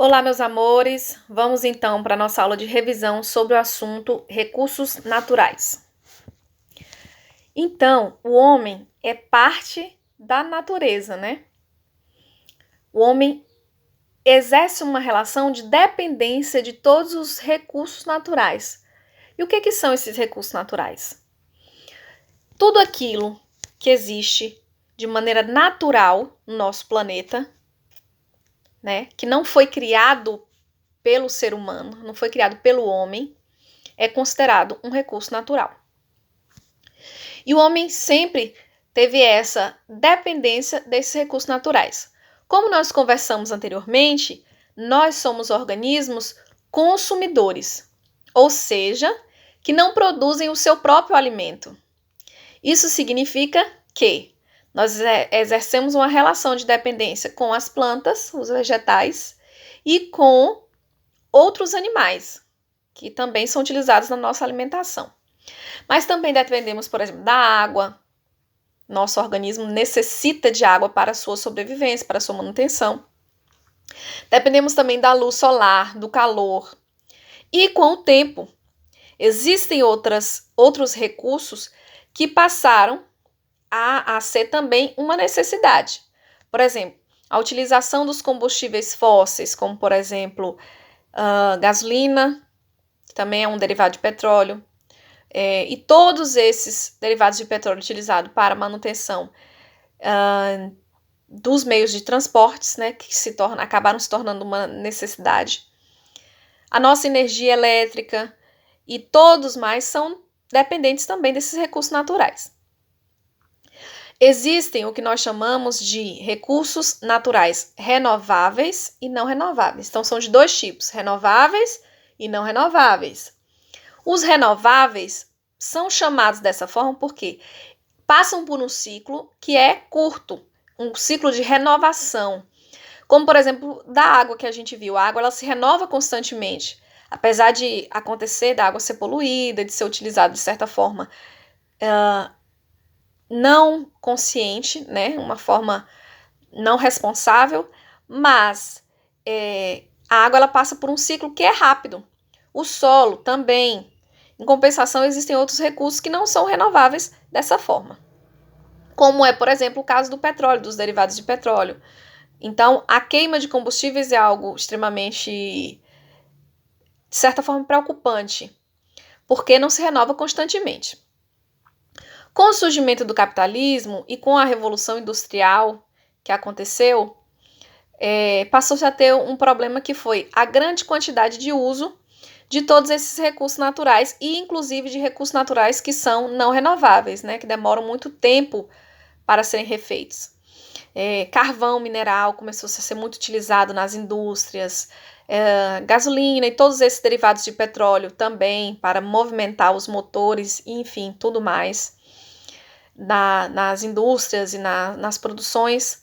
Olá, meus amores. Vamos então para a nossa aula de revisão sobre o assunto recursos naturais. Então, o homem é parte da natureza, né? O homem exerce uma relação de dependência de todos os recursos naturais. E o que são esses recursos naturais? Tudo aquilo que existe de maneira natural no nosso planeta, né? Que não foi criado pelo ser humano, não foi criado pelo homem, é considerado um recurso natural. E o homem sempre teve essa dependência desses recursos naturais. Como nós conversamos anteriormente, nós somos organismos consumidores, ou seja, que não produzem o seu próprio alimento. Isso significa que nós exercemos uma relação de dependência com as plantas, os vegetais, e com outros animais, que também são utilizados na nossa alimentação. Mas também dependemos, por exemplo, da água. Nosso organismo necessita de água para a sua sobrevivência, para a sua manutenção. Dependemos também da luz solar, do calor. E com o tempo, existem outros recursos que passaram a ser também uma necessidade. Por exemplo, a utilização dos combustíveis fósseis, como, por exemplo, gasolina, que também é um derivado de petróleo, e todos esses derivados de petróleo utilizados para manutenção dos meios de transportes, né, que acabaram se tornando uma necessidade. A nossa energia elétrica e todos mais são dependentes também desses recursos naturais. Existem o que nós chamamos de recursos naturais renováveis e não renováveis. Então, são de dois tipos, renováveis e não renováveis. Os renováveis são chamados dessa forma porque passam por um ciclo que é curto, um ciclo de renovação. Como, por exemplo, da água que a gente viu. A água ela se renova constantemente. Apesar de acontecer da água ser poluída, de ser utilizada de certa forma não consciente, né? Uma forma não responsável, mas a água ela passa por um ciclo que é rápido. O solo também. Em compensação, existem outros recursos que não são renováveis dessa forma. Como é, por exemplo, o caso do petróleo, dos derivados de petróleo. Então, a queima de combustíveis é algo extremamente, de certa forma, preocupante, porque não se renova constantemente. Com o surgimento do capitalismo e com a Revolução Industrial que aconteceu, passou-se a ter um problema que foi a grande quantidade de uso de todos esses recursos naturais e, inclusive, de recursos naturais que são não renováveis, né, que demoram muito tempo para serem refeitos. Carvão mineral começou a ser muito utilizado nas indústrias, gasolina e todos esses derivados de petróleo também para movimentar os motores, enfim, tudo mais nas indústrias e nas produções.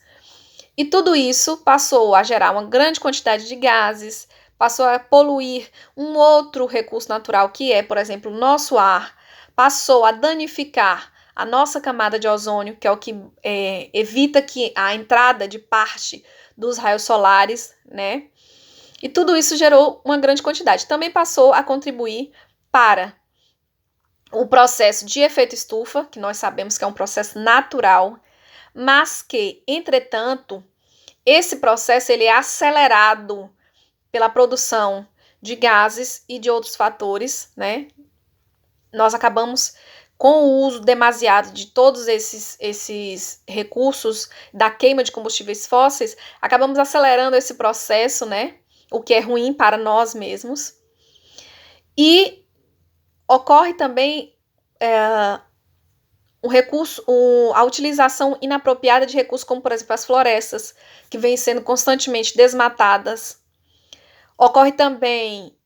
E tudo isso passou a gerar uma grande quantidade de gases, passou a poluir um outro recurso natural que é, por exemplo, o nosso ar, passou a danificar a nossa camada de ozônio, que é o que evita que a entrada de parte dos raios solares, né? E tudo isso gerou uma grande quantidade. Também passou a contribuir para o processo de efeito estufa, que nós sabemos que é um processo natural, mas que, entretanto, esse processo ele é acelerado pela produção de gases e de outros fatores, né? Nós acabamos, com o uso demasiado de todos esses recursos da queima de combustíveis fósseis, acabamos acelerando esse processo, né? O que é ruim para nós mesmos. E ocorre também a utilização inapropriada de recursos como, por exemplo, as florestas, que vêm sendo constantemente desmatadas. Ocorre também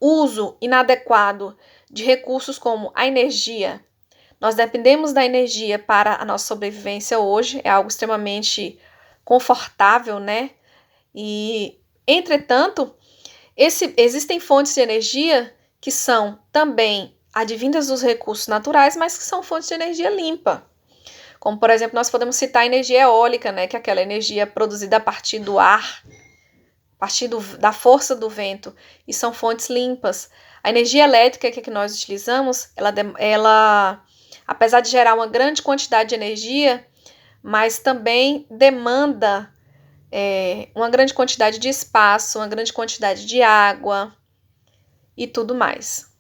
uso inadequado de recursos como a energia. Nós dependemos da energia para a nossa sobrevivência hoje, é algo extremamente confortável, né? E, entretanto, existem fontes de energia que são também advindas dos recursos naturais, mas que são fontes de energia limpa. Como, por exemplo, nós podemos citar a energia eólica, né, que é aquela energia produzida a partir do ar, partir da força do vento, e são fontes limpas. A energia elétrica que nós utilizamos, ela, apesar de gerar uma grande quantidade de energia, mas também demanda uma grande quantidade de espaço, uma grande quantidade de água e tudo mais.